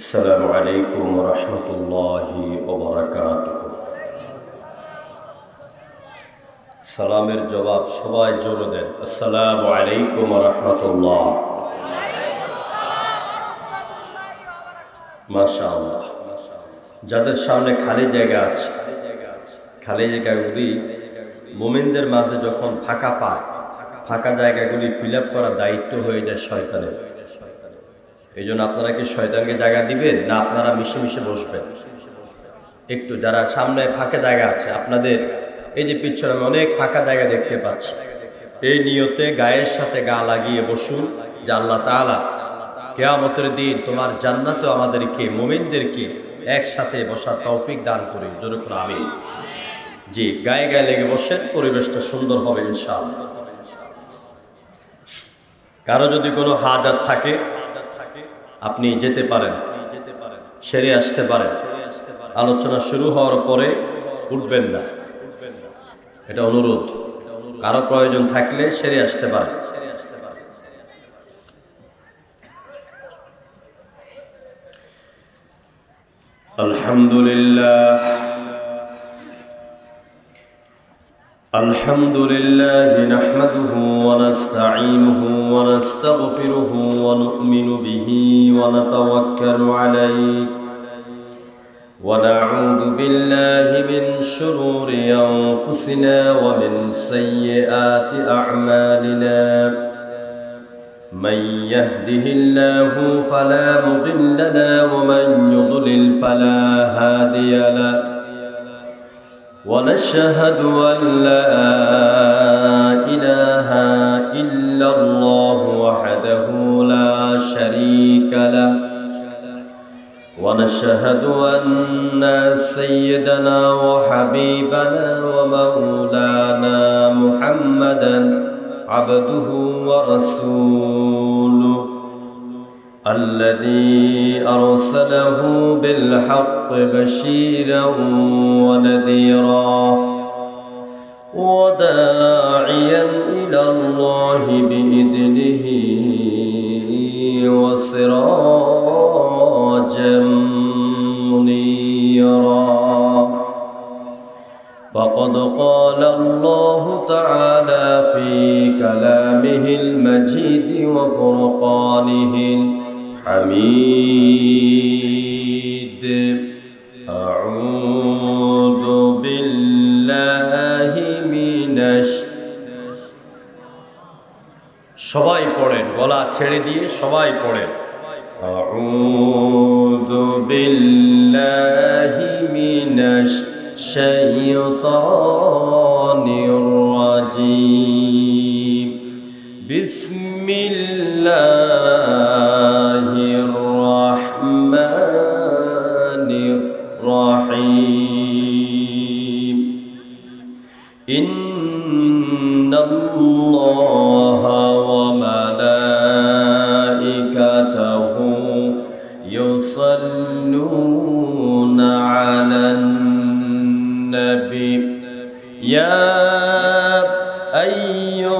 আসসালামু আলাইকুম রহমতুল্লাহি ওবরাকাতুহ। সালামের জবাব সবাই জোরে দেন, আসসালামু আলাইকুম রহমতুল্লাহ। মাশাআল্লাহ। যাদের সামনে খালি জায়গা আছে, খালি জায়গাগুলি মুমিনদের মাঝে যখন ফাঁকা পায়, ফাঁকা জায়গাগুলি ফিল আপ করার দায়িত্ব হয়ে যায় শয়তানের। এই জন্য আপনারা কি শয়তানকে জায়গা দিবেন, না আপনারা মিশে মিশে বসবেন? একটু যারা সামনে ফাঁকা জায়গা আছে আপনাদের, এই যে পিছনে আমি অনেক ফাঁকা জায়গা দেখতে পাচ্ছি, এই নিয়তে গায়ের সাথে গা লাগিয়ে বসুন যে আল্লাহ তাআলা কিয়ামতের দিন তোমার জান্নাতে আমাদেরকে মুমিনদেরকে একসাথে বসার তৌফিক দান করে। জোরে করে আমিন। জি, গায়ে গায়ে লেগে বসেন, পরিবেশটা সুন্দর হবে ইনশাআল্লাহ। কারো যদি কোনো হাজাত থাকে আপনি যেতে পারেন, সেরে আসতে পারেন। আলোচনা শুরু হওয়ার পরে উঠবেন না, এটা অনুরোধ। কারো প্রয়োজন থাকলে সেরে আসতে পারেন। আলহামদুলিল্লাহ আলহামদুলিল্লাহি নাহমাদুহু ওয়া নাস্তাঈনুহু ওয়া নাস্তাগফিরুহু ওয়া নু'মিনু বিহি ওয়া নাতাওয়াক্কালু আলাইহি ওয়া না'উযু বিল্লাহি মিন শুরুরি আনফুসিনা ওয়া মিন সাইয়্যাতি আ'মালিনা। মান ইয়াহদিহিল্লাহু ফালা মুদিল্লা লাহু ওয়া মান ইউদ্লিল ফালা হাদিয়া লাহু। ونشهد أن لا إله إلا الله وحده لا شريك له، ونشهد أن سيدنا وحبيبنا ومولانا محمدا عبده ورسوله الذي أرسله بالحق بشيرا ونذيرا وداعيا إلى الله بإذنه وسراجا منيرا. فقد قال الله تعالى في كلامه المجيد وفرقانه حميد. أعوذ بالله من সবাই পড়েন, গলা ছেড়ে দিয়ে সবাই পড়েন। আউযু বিল্লাহি মিনাশ শাইতানির রাজীম। বিসমিল্লাহির রাহমানির রাহিম। ইন্নাল্লাহা ওয়া মালাইকাতাহু ইউসাল্লুনা আলান নবী ইয়া আইয়ুহাল্লাযীনা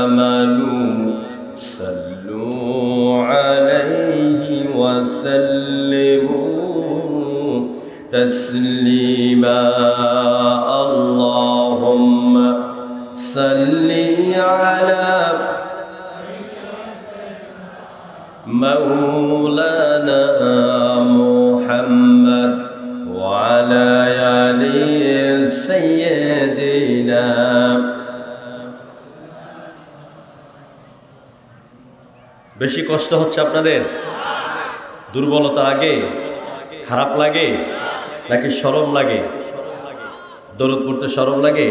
আমানু সাল্লু আলাইহি ওয়া সাল্লিমু তাসলিমা। আল্লাহুম্মা সাল্লি আলা মাওলানা মুহাম্মদ ওয়া আলা আলি সাইয়্যিদিনা। বেশি কষ্ট হচ্ছে আপনাদের? দুর্বলতা লাগে, খারাপ লাগে, নাকি শরম লাগে? দরুদ পড়তে শরম লাগে?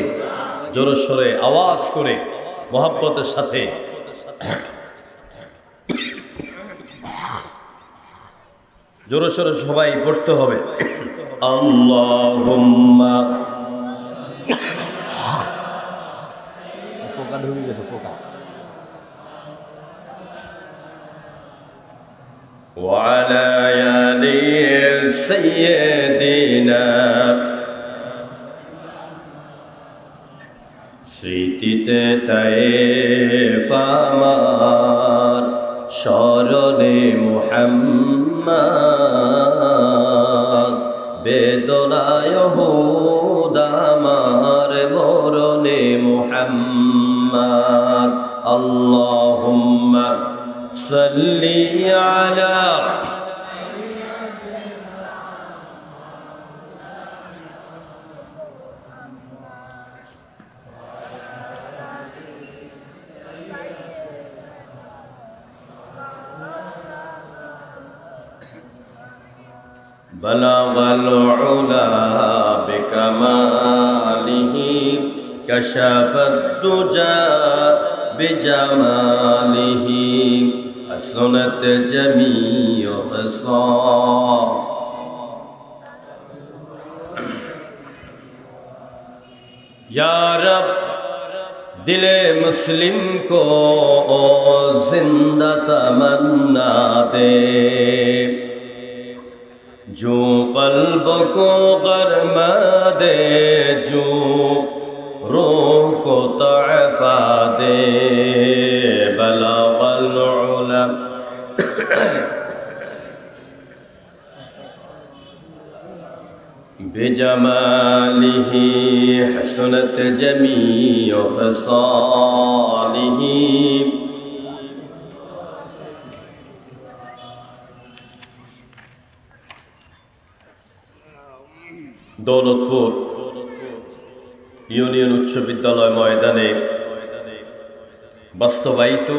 জোরে সোরে আওয়াজ করে মহব্বতের সাথে জোরে সোরে সবাই পড়তে হবে। আল্লাহুম্মা পোকা ঢুকে গেছে, পোকা। ওয়া আলা আলি সাইয়্যিদিনা। স্মৃতিতে তায়েফ আমার শরণে মুহাম্মদ, বেদনায় হুদ আমার মরণে মুহাম্মদ। আল্লাহুম্মা সাল্লি আলা বলাগাল উলা বিকামালিহি কাশাফাত দুজা বিজামালিহি হাসনাত জামিউ খিসাল। या रब दिले मुस्लिम को जिंदा तमन्ना दे, जो कल्ब को गरमा दे, जो रूह को तअफा दे। बलगल उला बिजमालिही हसनत जमीउ खसालिही। দৌলতপুর ইউনিয়ন উচ্চ বিদ্যালয় ময়দানে বাস্তবায়িত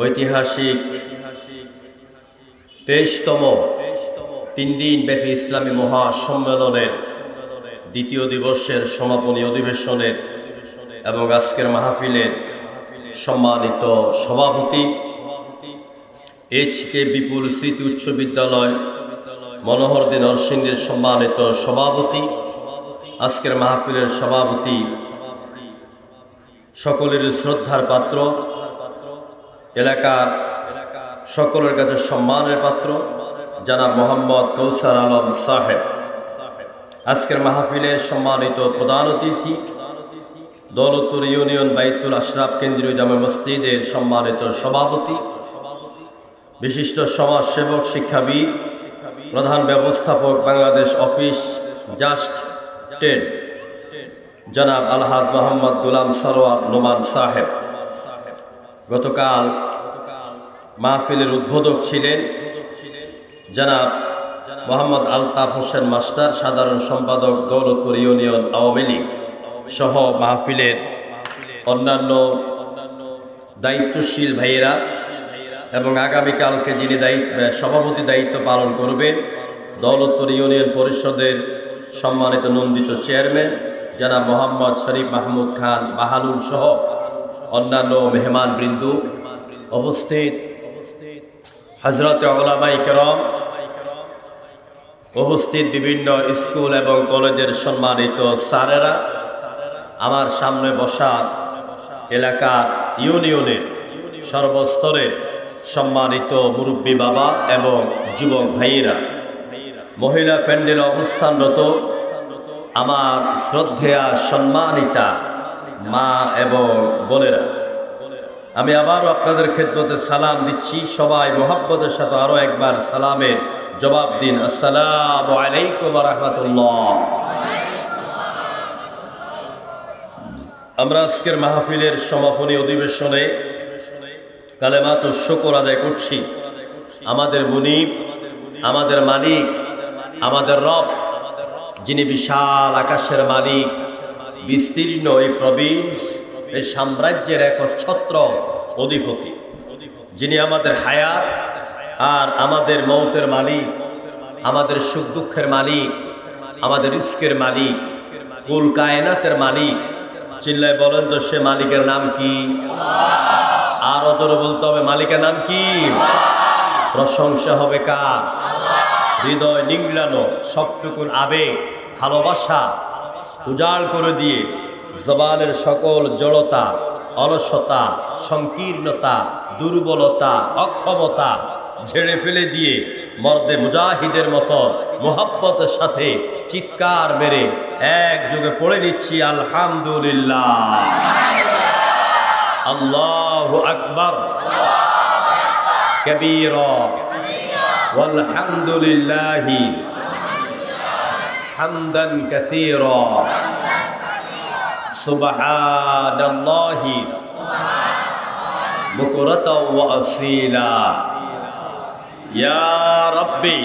ঐতিহাসিক 23তম 3 দিন ব্যাপী ইসলামী মহাসম্মেলনের দ্বিতীয় দিবসের সমাপনী অধিবেশনের এবং আজকের মাহফিলের সম্মানিত সভাপতি, এইচকে বিপুল স্মৃতি উচ্চ বিদ্যালয় মনোহরদী নরসিংদীর সম্মানিত সভাপতি, আজকের মাহফিলের সভাপতি, সকলের শ্রদ্ধার পাত্র, এলাকার সকলের কাছে সম্মানের পাত্র জনাব মোহাম্মদ কৌসার আলম সাহেব, আজকের মাহফিলের সম্মানিত প্রধান অতিথি, দৌলতপুর ইউনিয়ন বাইতুল আশরাফ কেন্দ্রীয় জামে মসজিদের সম্মানিত সভাপতি, বিশিষ্ট সমাজসেবক, শিক্ষাবিদ, প্রধান ব্যবস্থাপক বাংলাদেশ অফিস জাস্ট টেড জনাব আলহাজ মোহাম্মদ গোলাম সরোয়ার নোমান সাহেব। গতকাল মাহফিলের উদ্বোধক ছিলেন জনাব মোহাম্মদ আলতাফ হোসেন মাস্টার, সাধারণ সম্পাদক দৌলতপুর ইউনিয়ন আওয়ামী লীগ সহ মাহফিলের অন্যান্য দায়িত্বশীল ভাইয়েরা এবং আগামীকালকে যিনি সভাপতি দায়িত্ব পালন করবেন দৌলতপুর ইউনিয়ন পরিষদের সম্মানিত নন্দিত চেয়ারম্যান জনাব মোহাম্মদ শরীফ মাহমুদ খান বাহালুল সহ অন্যান্য মেহমান বৃন্দু, উপস্থিত হযরত উলামায়ে কেরাম, উপস্থিত বিভিন্ন স্কুল এবং কলেজের সম্মানিত স্যারেরা, আমার সামনে বসা এলাকার ইউনিয়নের সর্বস্তরের সম্মানিত মুরব্বী বাবা এবং যুবক ভাইয়েরা, মহিলা প্যান্ডেলে অবস্থানরত আমার শ্রদ্ধেয়া সম্মানিতা মা এবং বোনেরা, আমি আবারও আপনাদের খেদমতে সালাম দিচ্ছি। সবাই মোহাব্বতের সাথে আরও একবার সালামের জবাব দিন। আসসালামু আলাইকুম ওয়া রাহমাতুল্লাহ। আমরা আজকের মাহফিলের সমাপনী অধিবেশনে কালেমাত ও শুকর আদায় করছি আমাদের মুনিব, আমাদের মালিক, আমাদের রব, যিনি বিশাল আকাশের মালিক, বিস্তীর্ণ এই প্রভিন্স, এই সাম্রাজ্যের একচ্ছত্র অধিপতি, যিনি আমাদের হায়াত আর আমাদের মৌতের মালিক, আমাদের সুখ দুঃখের মালিক, আমাদের রিস্কের মালিক, কুল কায়নাতের মালিক। চিল্লায় বলেন তো সে মালিকের নাম কি? আর অতরে বলতে হবে মালিকের নাম কি? প্রশংসা হবে কার? হৃদয় নিংড়ানো সবটুকুন আবেগ, ভালোবাসা উজাড় করে দিয়ে জবানের সকল জড়তা, অলসতা, সংকীর্ণতা, দুর্বলতা, অক্ষমতা ঝেড়ে ফেলে দিয়ে মর্দে মুজাহিদের মতো মোহাব্বতের সাথে চিৎকার মেরে একযোগে পড়ে নিচ্ছি আলহামদুলিল্লাহ, আল্লাহু আকবার। كبيرا والحمد لله حمدا كثيرا سبحان الله بكرة وأصيلا يا ربي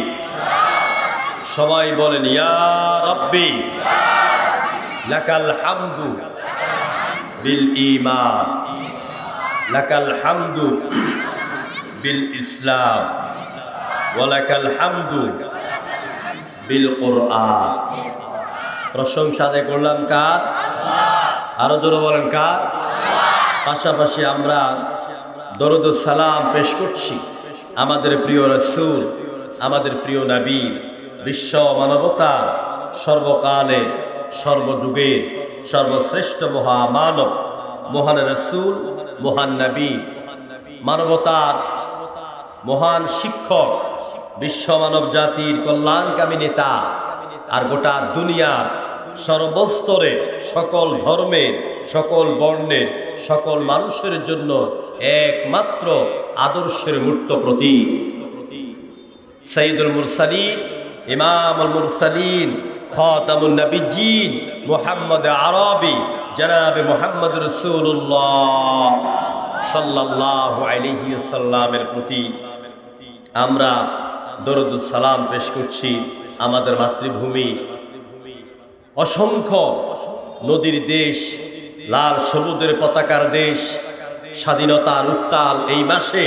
সবাই বলেন ইয়া রব্বি লাকাল হামদু বিল ঈমান লাকাল হামদু বিল ইসলাম ওয়া লাকাল হামদু বিল কুরআন। প্রশংসা আদায় করলাম কার? আরো জোরে বলেন কার? পাশাপাশি আমরা দরুদ ও সালাম পেশ করছি আমাদের প্রিয় রাসূল, আমাদের প্রিয় নবী, বিশ্ব মানবতার সর্বকালের সর্বযুগের সর্বশ্রেষ্ঠ মহামানব, মহান রাসূল, মহান নবী, মানবতার মহান শিক্ষক, বিশ্ব মানব জাতির কল্যাণকামী নেতা, আর গোটা দুনিয়ার সর্বস্তরের সকল ধর্মের সকল বর্ণের সকল মানুষের জন্য একমাত্র আদর্শের মূর্ত প্রতীক সাইয়্যিদুল মুরসালিন, ইমামুল মুরসালিন, খাতামুন নবিয়্যিন, মুহাম্মদ আরবি জনাবে মুহাম্মদ রাসূলুল্লাহ সাল্লাল্লাহু আলাইহি ওয়াসাল্লামের প্রতি আমরা দরুদ ও সালাম পেশ করছি। আমাদের মাতৃভূমি অসংখ্য নদীর দেশ, লাল সবুজের পতাকার দেশ, স্বাধীনতার উত্তাল এই মাসে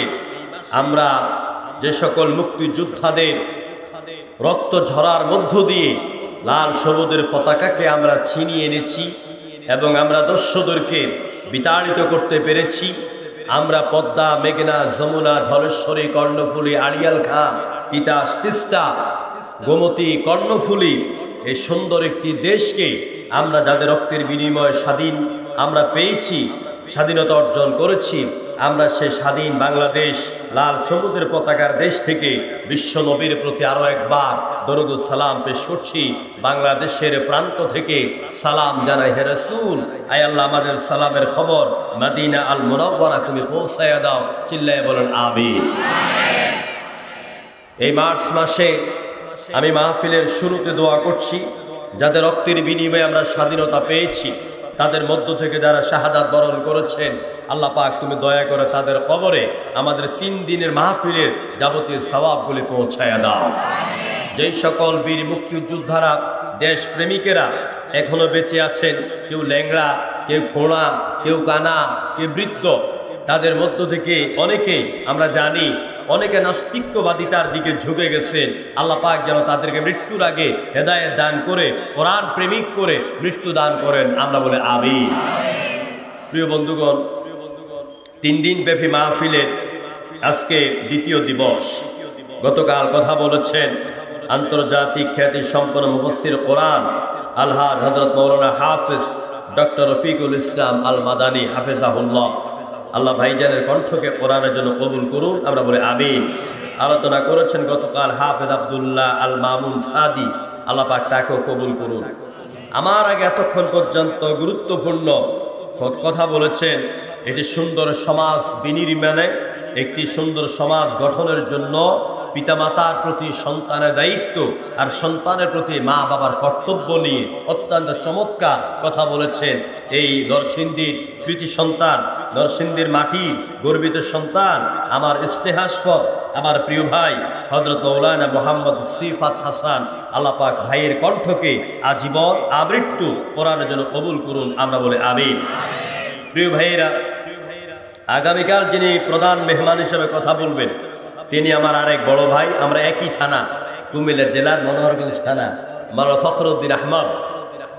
আমরা যে সকল মুক্তিযোদ্ধাদের রক্ত ঝরার মধ্য দিয়ে লাল সবুজের পতাকাকে আমরা ছিনিয়ে এনেছি এবং আমরা দস্যুদেরকে বিতাড়িত করতে পেরেছি। আমরা পদ্মা, মেঘনা, যমুনা, ধলেশ্বরী, কর্ণফুলী, আড়িয়াল খাঁ, তিতাস, তিস্তা, গোমতী, কর্ণফুলী এই সুন্দর একটি দেশকে আমরা যাদের রক্তের বিনিময়ে স্বাধীন আমরা পেয়েছি, স্বাধীনতা অর্জন করেছি, আমরা সেই স্বাধীন বাংলাদেশ লাল সবুজের পতাকার দেশ থেকে বিশ্ব নবীর প্রতি আরো একবার দরুদ ও সালাম পেশ করছি। বাংলাদেশের প্রান্ত থেকে সালাম জানাই হে রাসূল, আয় আল্লাহ আমাদের সালামের খবর মদিনা আল মুনাওয়ারা তুমি পৌঁছায়া দাও, চিল্লায় বলেন আমিন। এই মার্চ মাসে আমি মাহফিলের শুরুতে দোয়া করছি যাদের রক্তের বিনিময়ে আমরা স্বাধীনতা পেয়েছি, তাদের মধ্য থেকে যারা শাহাদাত বরণ করেছেন, আল্লাহ পাক তুমি দয়া করে তাদের কবরে আমাদের 3 দিনের মাহফিলের যাবতীয় সওয়াবগুলি পৌঁছায়া দাও। যেই সকল বীর মুক্তিযোদ্ধারা, দেশ প্রেমিকেরা এখনো বেঁচে আছেন, কেউ ল্যাংড়া, কেউ খোঁড়া, কেউ কানা, কেউ বৃদ্ধ, তাদের মধ্য থেকে অনেকেই আমরা জানি অনেকে নাস্তিক্যবাদিতার দিকে ঝুঁকে গেছেন। আল্লাহ পাক যেন তাদেরকে মৃত্যুর আগে হেদায়েত দান করে কোরআন প্রেমিক করে মৃত্যু দান করেন, আমরা বলে আমিন। প্রিয় বন্ধুগণ, 3 দিন ব্যাপী মাহফিলের আজকে দ্বিতীয় দিবস। গতকাল কথা বলেছেন আন্তর্জাতিক খ্যাতি সম্পন্ন মুফাসসির কোরআন আলহাজ হযরত মাওলানা হাফেজ ডক্টর রফিকুল ইসলাম আল মাদানী হাফেজাহুল্লাহ। আল্লাহ ভাইজানের কণ্ঠকে কোরআনের জন্য কবুল করুন, আমরা বলে আমিন। আলোচনা করেছেন গতকাল হাফেজ আব্দুল্লাহ আল মামুন সাদি, আল্লাহ পাক তাকেও কবুল করুন। আমার আগে এতক্ষণ পর্যন্ত গুরুত্বপূর্ণ কথা বলেছেন এটি সুন্দর সমাজ বিনির্মাণে, একটি সুন্দর সমাজ গঠনের জন্য পিতামাতার প্রতি সন্তানের দায়িত্ব আর সন্তানের প্রতি মা বাবার কর্তব্য নিয়ে অত্যন্ত চমৎকার কথা বলেছেন। এই নরসিংদীর কৃতি সন্তান, নরসিংদীর মাটির গর্বিত সন্তান, আমার ইস্তেহাসপদ, আমার প্রিয় ভাই হযরত মাওলানা মুহাম্মদ সিফাত হাসান, আল্লাহ পাক ভাইয়ের কণ্ঠকে আজীবন আমৃত্যু কোরআনের জন্য কবুল করুন, আমরা বলে আমিন। প্রিয় ভাইয়েরা, আগামীকাল যিনি প্রধান মেহমান হিসেবে কথা বলবেন তিনি আমার আরেক বড় ভাই, আমরা একই থানা, কুমিল্লা জেলার মনোহরগঞ্জ থানা, মাওলানা ফখরুদ্দিন আহমদ।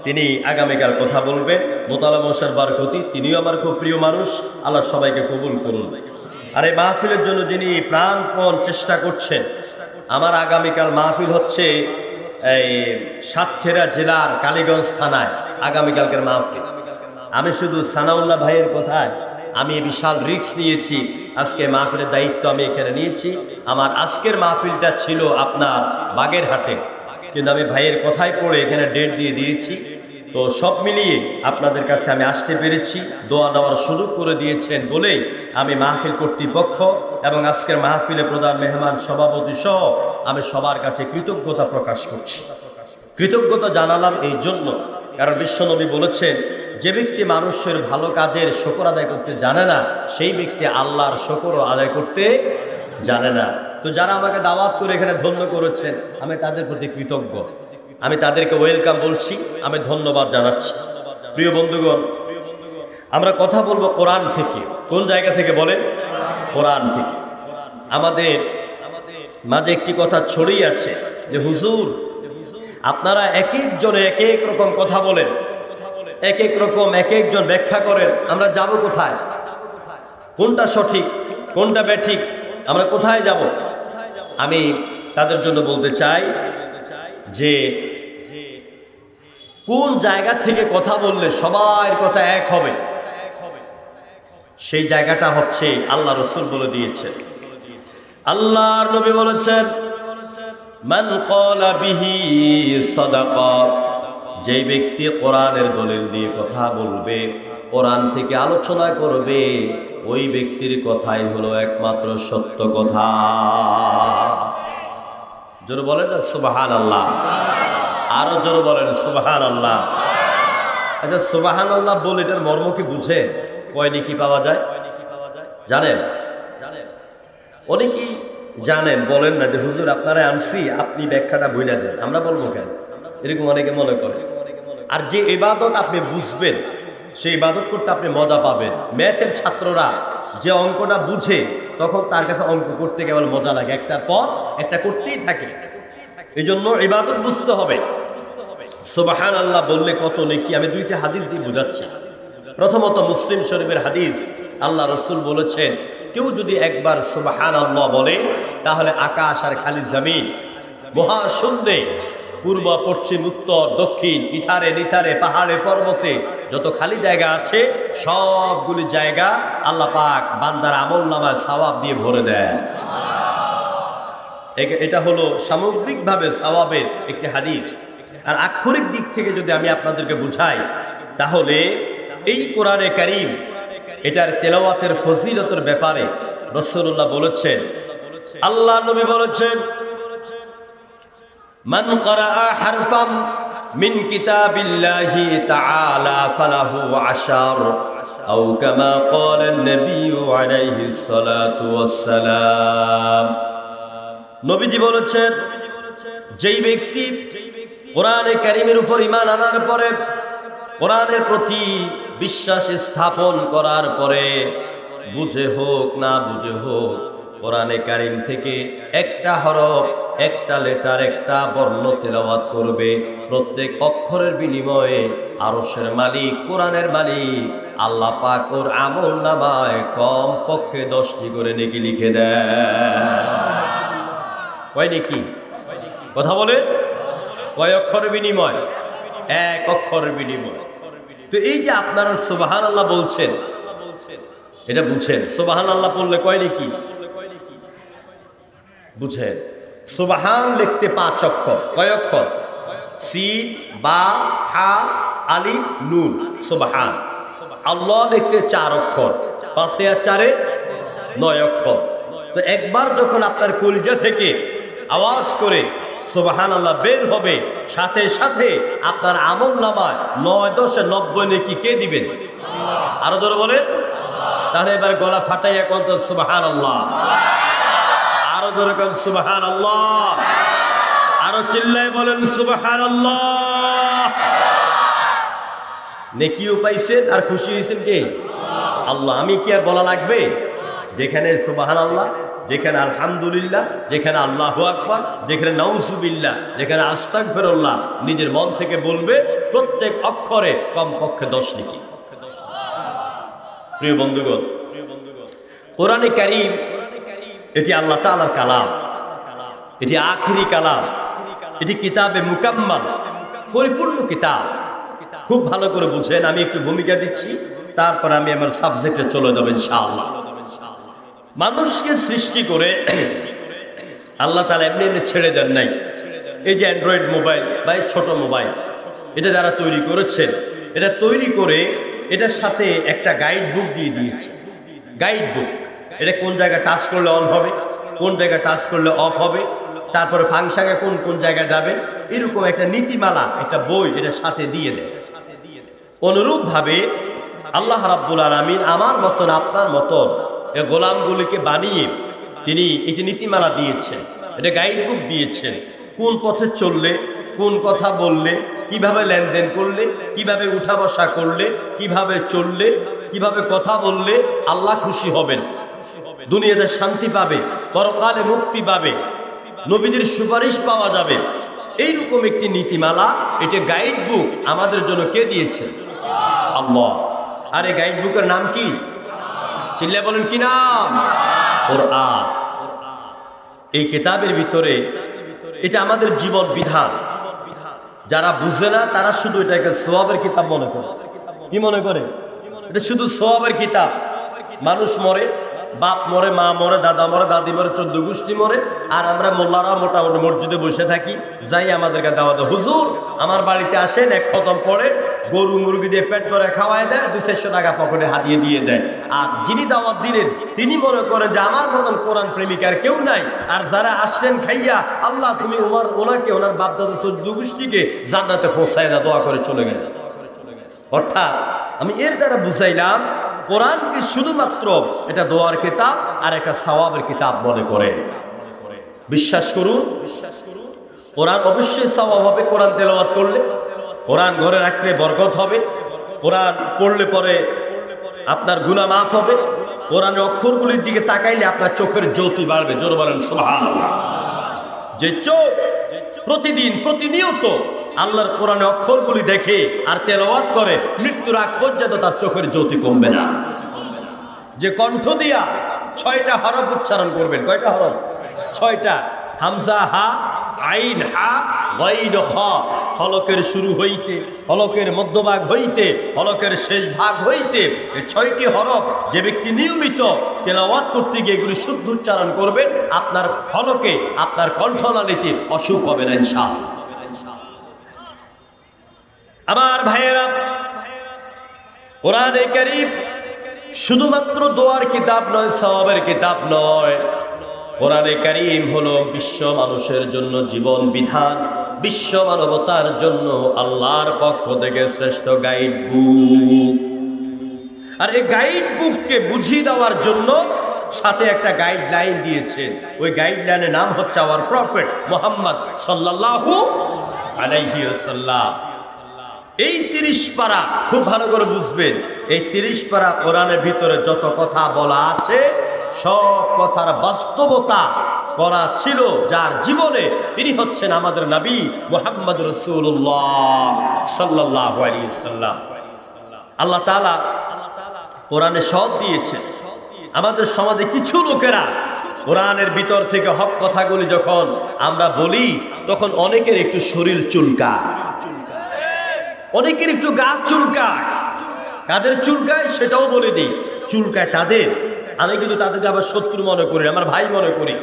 তিনি আগামীকাল কথা বলবেন। মোতালা মশার বারকতি, তিনিও আমার খুব প্রিয় মানুষ, আল্লাহ সবাইকে কবুল করুন। আর এই মাহফিলের জন্য যিনি প্রাণপণ চেষ্টা করছেন, আমার আগামীকাল মাহফিল হচ্ছে এই সাতক্ষীরা জেলার কালীগঞ্জ থানায় আগামীকালকের মাহফিল। আমি শুধু সানাউল্লাহ ভাইয়ের কথায় আমি বিশাল রিস্ক নিয়েছি, আজকে মাহফিলের দায়িত্ব আমি এখানে নিয়েছি। আমার আজকের মাহফিলটা ছিল আপনার বাগেরহাটে, কিন্তু আমি ভাইয়ের কথায় পড়ে এখানে ডেট দিয়ে দিয়েছি। তো সব মিলিয়ে আপনাদের কাছে আমি আসতে পেরেছি, দোয়া নেওয়ার সুযোগ করে দিয়েছেন বলেই আমি মাহফিল কর্তৃপক্ষ এবং আজকের মাহফিলে প্রধান মেহমান সভাপতি সহ আমি সবার কাছে কৃতজ্ঞতা প্রকাশ করছি। কৃতজ্ঞতা জানালাম এই জন্য, কারণ বিশ্বনবী বলেছেন, যে ব্যক্তি মানুষের ভালো কাজের শকর আদায় করতে জানে না, সেই ব্যক্তি আল্লাহর শকরও আদায় করতে জানে না। তো যারা আমাকে দাওয়াত করে এখানে ধন্য করেছেন, আমি তাদের প্রতি কৃতজ্ঞ, আমি তাদেরকে ওয়েলকাম বলছি, আমি ধন্যবাদ জানাচ্ছি। প্রিয় বন্ধুগণ, আমরা কথা বলবো কোরআন থেকে। কোন জায়গা থেকে বলেন? কোরআন থেকে। আমাদের মাঝে একটি কথা ছড়িয়ে আছে যে হুজুর, আপনারা এক একজনে এক এক রকম কথা বলেন, এক এক রকম এক একজন ব্যাখ্যা করেন, আমরা যাব কোথায়? কোনটা সঠিক, কোনটা ব্যাঠিক, আমরা কোথায় যাব? আমি তাদের জন্য বলতে চাই যে কোন জায়গা থেকে কথা বললে সবার কথা এক হবে, সেই জায়গাটা হচ্ছে আল্লাহ রসুল বলে দিয়েছেন। আল্লাহর নবী বলেছেন, মান ক্বালা বিহি সাদাকা, যেই ব্যক্তি কোরআনের দলিল দিয়ে কথা বলবে, কোরআন থেকে আলোচনা করবে, ওই ব্যক্তির কথাই হলো একমাত্র সত্য কথা। জোরে বলেন না সুবহানাল্লাহ, আরো জোরে বলেন সুবহানাল্লাহ। আচ্ছা, সুবহানাল্লাহ বলে এটার মর্ম কি বুঝে? কয়নি কি পাওয়া যায় জানেন? অনেকেই জানেন, বলেন না যে হুজুর আপনারা আনছি, আপনি ব্যাখ্যাটা বইলা দেন, আমরা বলবো কেন? এরকম অনেকে মনে করে। আর যে ইবাদত আপনি বুঝবেন, সেই ইবাদত করতে আপনি মজা পাবেন। ম্যাথের ছাত্ররা যে অঙ্কটা বুঝে, তখন তার কাছে অঙ্ক করতে কেবল মজা লাগে, একটার পর একটা করতেই থাকে। এই জন্য ইবাদত বুঝতে হবে। সুবহানাল্লাহ বললে কত নেকি, আমি দুইটা হাদিস দিয়ে বুঝাচ্ছি। প্রথমত মুসলিম শরীফের হাদিস, আল্লাহ রসুল বলেছেন, কেউ যদি একবার সুবহানাল্লাহ বলে, তাহলে আকাশ আর খালি জমিন, মহাশূন্যে, পূর্ব পশ্চিম উত্তর দক্ষিণ, ইথারে নিথারে পাহাড়ে পর্বতে যত খালি জায়গা আছে, সবগুলি জায়গা আল্লাহ পাক বান্দার আমলনামায় সওয়াব দিয়ে ভরে দেন। এটা হলো সামগ্রিকভাবে সওয়াবের একটি হাদিস। আর আক্ষরিক দিক থেকে যদি আমি আপনাদেরকে বুঝাই, তাহলে এই কোরআনে কারীম, এটার তেলাওয়াতের ফজিলতের ব্যাপারে রাসূলুল্লাহ বলেছেন, আল্লাহ নবী বলেছেন, মান ক্বারাআ হারফাম মিন কিতাবিল্লাহি তাআলা ফালাহু আশার, আও কামা ক্বালা an-নবী আলাইহিস সালাতু ওয়াস সালাম। নবীজি বলেছেন, যেই ব্যক্তি কোরআনে কারীমের উপর ঈমান আনার পরে, কোরআনের প্রতি বিশ্বাস স্থাপন করার পরে, বুঝে হোক না বুঝে হোক, কোরআনে কারীম থেকে একটা হরফ, একটা লেটার, একটা বর্ণ তেলাওয়াত করবে, প্রত্যেক অক্ষরের বিনিময়ে আরশের মালিক, কোরআনের মালিক আল্লাহ পাক ওর আমলনামায় কম পক্ষে 10টি করে নেকি লিখে দেয়। কয় নেকি? কথা বলে, কয় অক্ষরের বিনিময়? এক অক্ষরের বিনিময়। তো এই যে আপনারা সুবহানাল্লাহ বলছেন, এটা বুঝেন, সুবহানাল্লাহ পড়লে কয় নেকি বুঝেন। সুবহান লিখতে 5 অক্ষর, কয় অক্ষর? সিন, বা, হা, আলিফ, নুন, সুবহান। আল্লাহ লিখতে 4 অক্ষর, 5 আর 4 9 অক্ষর। তো একবার যখন আপনার কলিজা থেকে আওয়াজ করে সুবহানাল্লাহ বের হবে, সাথে সাথে আপনার আমলনামায় 9 10 90 নেকি কে দিবেন? আরো ধরে বলেন। তাহলে এবার গলা ফাটাইয়া কোন তো সুবহানাল্লাহ, আরো ধরে কোন সুবহানাল্লাহ, আরো চিল্লায় বলেন সুবহানাল্লাহ। নেকিও পাইছেন আর খুশি হয়েছেন কে? আল্লাহ। আমি কি আর বলা লাগবে? যেখানে সুবহানাল্লাহ, যেখানে আলহামদুলিল্লাহ, যেখানে আল্লাহু আকবার, যেখানে নাউজুবিল্লাহ, যেখানে আস্তাগফিরুল্লাহ নিজের মন থেকে বলবে, প্রত্যেক অক্ষরে কমপক্ষে 10 নেকি। প্রিয় বন্ধুগণ, কোরআনে কারীম এটি আল্লাহ তাআলার কালাম, এটি আখিরি কালাম, এটি কিতাবে মুকাম্মাল, পরিপূর্ণ কিতাব। খুব ভালো করে বুঝেন, আমি একটু ভূমিকা দিচ্ছি, তারপর আমি আমার সাবজেক্টে চলে যাব ইনশাআল্লাহ। মানুষকে সৃষ্টি করে আল্লাহ তাআলা এমনি এমনি ছেড়ে দেন নাই। এই যে অ্যান্ড্রয়েড মোবাইল বা ছোট মোবাইল, এটা যারা তৈরি করেছেন, এটা তৈরি করে এটার সাথে একটা গাইড বুক দিয়ে দিয়েছে। গাইড বুক, এটা কোন জায়গায় টাচ করলে অন হবে, কোন জায়গায় টাচ করলে অফ হবে, তারপরে ফাংশনে কোন কোন জায়গায় যাবেন, এরকম একটা নীতিমালা, একটা বই এটার সাথে দিয়ে দেয়। অনুরূপভাবে আল্লাহ রাব্বুল আলামিন আমার মতন আপনার মতন এই গোলামগুলিকে বানিয়ে তিনি একটি নীতিমালা দিয়েছেন, এটা গাইড বুক দিয়েছেন। কোন পথে চললে, কোন কথা বললে, কিভাবে লেনদেন করলে, কিভাবে উঠা বসা করলে, কিভাবে চললে, কিভাবে কথা বললে আল্লাহ খুশি হবেন, দুনিয়াতে শান্তি পাবে, পরকালে মুক্তি পাবে, নবীদের সুপারিশ পাওয়া যাবে, এইরকম একটি নীতিমালা, এটা গাইড বুক আমাদের জন্য কে দিয়েছেন? আল্লাহ। আর এই গাইড বুকের নাম কি? চিল্লা বলেন কি নাম? কোরআন। এই কিতাবের ভিতরে এটা আমাদের জীবন বিধান। যারা বুঝে না তারা শুধু এটাকে সওয়াবের কিতাব মনে করে। কি মনে করে? এটা শুধু সওয়াবের কিতাব। মানুষ মরে, বাপ মরে, মা মরে, দাদা মরে, দাদি মরে, 14 গোষ্ঠী মরে, আর আমরা মোল্লারা মোটামুটি মসজিদে বসে থাকি, যাই আমাদেরকে দাওয়াত, হুজুর আমার বাড়িতে আসেন, এক খতম পড়ে গরু মুরগি দিয়ে পেট করে খাওয়ায় দেয়, 200-400 টাকা পকেটে হাতিয়ে দিয়ে দেয়। আর যিনি দাওয়াত দিলেন তিনি মনে করেন যে আমার মতন কোরআন প্রেমিকার কেউ নাই। আর যারা আসলেন খাইয়া, আল্লাহ তুমি ওনাকে, ওনার বাপদাদা 14 গোষ্ঠীকে জান্নাতে পৌঁছায় না, দোয়া করে চলে গেলেন। অর্থাৎ আমি এর দ্বারা বুঝাইলাম কোরআনকে শুধুমাত্র এটা দোয়ার কিতাব আর একটা সওয়াবের কিতাব মনে করে বিশ্বাস করুন। কোরআন অবশ্যই সওয়াব হবে কোরআন তেলাওয়াত করলে, কোরআন ঘরে রাখলে বরকত হবে, কোরআন পড়লে পরে আপনার গুনাহ মাফ হবে, কোরআনের অক্ষরগুলির দিকে তাকাইলে আপনার চোখের জ্যোতি বাড়বে। জোরে বলেন সুবহানাল্লাহ। যে চোখ প্রতিদিন প্রতিনিয়ত আল্লাহর কোরআনের অক্ষরগুলি দেখে আর তেলাওয়াত করে, মৃত্যুর আগ পর্যন্ত তার চোখের জ্যোতি কমবে না। যে কণ্ঠ দিয়া 6টা হরফ উচ্চারণ করবেন। কয়টা হরফ? 6টা। হামজা হা, আইন হা, গাইন খ। হলকের শুরু হইতে, হলকের মধ্যভাগ হইতে, হলকের শেষ ভাগ হইতে এই 6টি হরফ যে ব্যক্তি নিয়মিত তেলাওয়াত করতে গিয়ে এগুলি শুদ্ধ উচ্চারণ করবেন, আপনার হলকে, আপনার কণ্ঠনালীতে অসুখ হবে না ইনশাআল্লাহ। আমার ভাইয়েরা, কোরআনে কারীম শুধুমাত্র দোয়ার কিতাব নয়, সওয়াবের কিতাব নয়। কোরআনে কারীম হলো বিশ্ব মানুষের জন্য জীবন বিধান, বিশ্ব মানবতার জন্য আল্লাহর পক্ষ থেকে শ্রেষ্ঠ গাইড বুক। আর এই গাইড বুককে বুঝিয়ে দেওয়ার জন্য সাথে একটা গাইডলাইন দিয়েছেন। ওই গাইডলাইনের নাম হচ্ছে আওয়ার প্রফেট মুহাম্মদ সাল্লাল্লাহু আলাইহি ওয়াসাল্লাম। এই 30 পারা খুব ভালো করে বুঝবেন। এই 30 পারা কোরআনের ভিতরে যত কথা বলা আছে, সব কথার বাস্তবতা করা ছিল যার জীবনে, তিনি হচ্ছেন আমাদের নবী মুহাম্মদ রাসূলুল্লাহ সাল্লাল্লাহু আলাইহি ওয়াসাল্লাম। আল্লাহ তাআলা কোরআনে সব দিয়েছেন। আমাদের সমাজে কিছু লোকেরা কোরআনের ভিতর থেকে হক কথাগুলি যখন আমরা বলি, তখন অনেকের একটু শরীর চুলকায়, অনেকের একটু গা চুলকায়। কাদের চুলকায় সেটাও বলে দিই। চুলকায় তাদের, আমি কিন্তু তাদেরকে আবার শত্রু মনে করি, আমার ভাই মনে করি,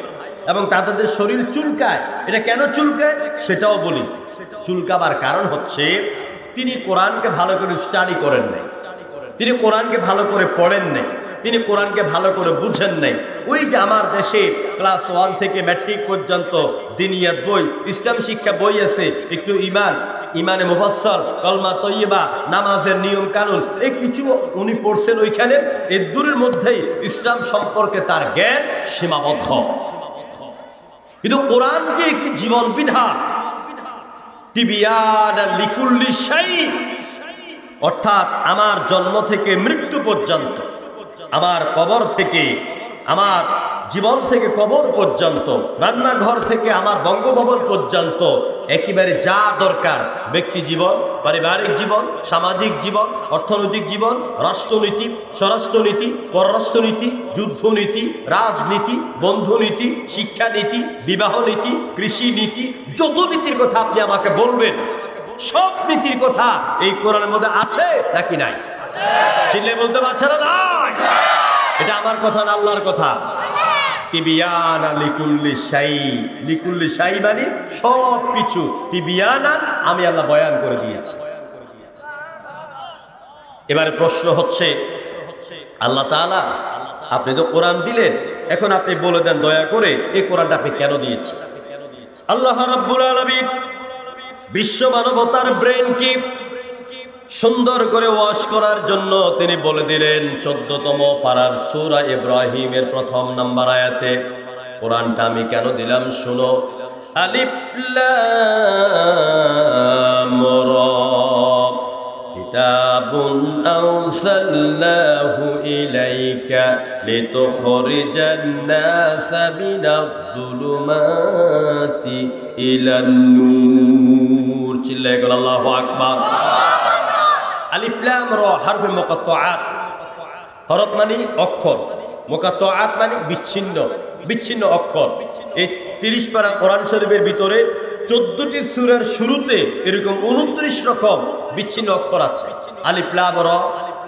এবং তাদের শরীর চুলকায়। এটা কেন চুলকায় সেটাও বলি। চুলকাবার কারণ হচ্ছে তিনি কোরআনকে ভালো করে স্টাডি করেন নাই, তিনি কোরআনকে ভালো করে পড়েন নাই, তিনি কোরআনকে ভালো করে বুঝেন নাই। ওই যে আমার দেশে ক্লাস 1 থেকে ম্যাট্রিক পর্যন্ত দিনিয়াত বই, ইসলাম শিক্ষা বই আছে, একটু ইমানে মুফাসসাল, কলমা তৈয়বা, নামাজের নিয়ম কানুন, এই কিছু উনি পড়ছেন ওইখানে। এর দূরের মধ্যেই ইসলাম সম্পর্কে তার জ্ঞান সীমাবদ্ধ। কিন্তু কোরআন যে একটি জীবন বিধান, তিবিয়ান লিকুল্লি শাই, অর্থাৎ আমার জন্ম থেকে মৃত্যু পর্যন্ত, আমার কবর থেকে, আমার জীবন থেকে কবর পর্যন্ত, রান্নাঘর থেকে আমার বঙ্গভবন পর্যন্ত একেবারে যা দরকার, ব্যক্তি জীবন, পারিবারিক জীবন, সামাজিক জীবন, অর্থনৈতিক জীবন, রাষ্ট্রনীতি, স্বরাষ্ট্রনীতি, পররাষ্ট্রনীতি, যুদ্ধনীতি, রাজনীতি, বন্ধুনীতি, শিক্ষানীতি, বিবাহ নীতি, কৃষি নীতি, যত নীতির কথা আপনি আমাকে বলবেন, সব নীতির কথা এই কোরআনের মধ্যে আছে নাকি নাই? চিল্লে বলতে পারছে না? নাই। এটা আমার কথা না, আল্লাহর কথা। তিবিয়ানা লিকুল্লি শাই, লিকুল্লি শাই মানে সব কিছু, তিবিয়ানা আমি আল্লাহ বয়ান করে দিয়েছি। এবারে প্রশ্ন হচ্ছে, আল্লাহ তাআলা আপনি তো কোরআন দিলেন, এখন আপনি বলে দেন দয়া করে এই কোরআনটা আপনি কেন দিয়েছেন? আল্লাহ রাব্বুল আলামিন বিশ্ব মানবতার ব্রেন কি সুন্দর করে ওয়াশ করার জন্য তিনি বলে দিলেন 14তম পারার সূরা ইব্রাহিমের 1 নম্বর আয়াতে, কোরআনটা আমি কেন দিলাম শুনো। আলিফ লাম রা কিতাবুন আরসালনাহু ইলাইকা লিতুখরিজান নাসা মিনাজ যুলুমাতি ইলান নূর। চিল্লায়ে বলেন আল্লাহু আকবার। আলিফ লাম রা হারফে মুকাত্তাআত, হরফ মানে অক্ষর, মুকাত্তাআত মানে বিচ্ছিন্ন, বিচ্ছিন্ন অক্ষর। এই 30 পারা কোরআন শরীফের ভিতরে 14টি সূরার শুরুতে এরকম 29 রকম বিচ্ছিন্ন অক্ষর আছে। আলিফ লাম রা,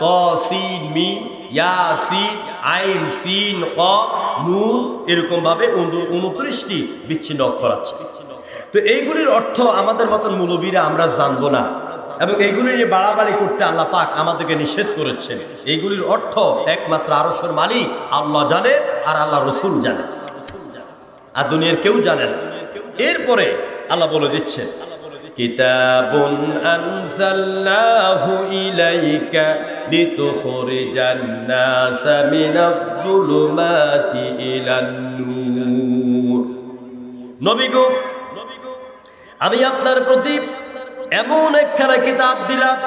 ত সিন মিম, ইয়াসিন, আইন সিন কফ নুন, এরকম ভাবে 29টি বিচ্ছিন্ন অক্ষর আছে। তো এইগুলির অর্থ আমাদের মতন মুলবীরা আমরা জানবো না, এবং এইগুলি নিয়ে বাড়াবাড়ি করতে আল্লাহ পাক আমাদেরকে নিষেধ করেছেন। এইগুলির অর্থ একমাত্র আরশের মালিক আল্লাহ জানে, আর আল্লাহ রসুল জানে, আর দুনিয়ার কেউ জানে না। এরপরে আল্লাহ বলে দিচ্ছেন, কিতাবুন আনজালনাহু ইলাইকা লিতুখরিজান নাসা মিনাজ যুলুমাতি ইলান নূর। নবী গো, আমি আপনার প্রতি এমন একখানা কিতাব দিলাম,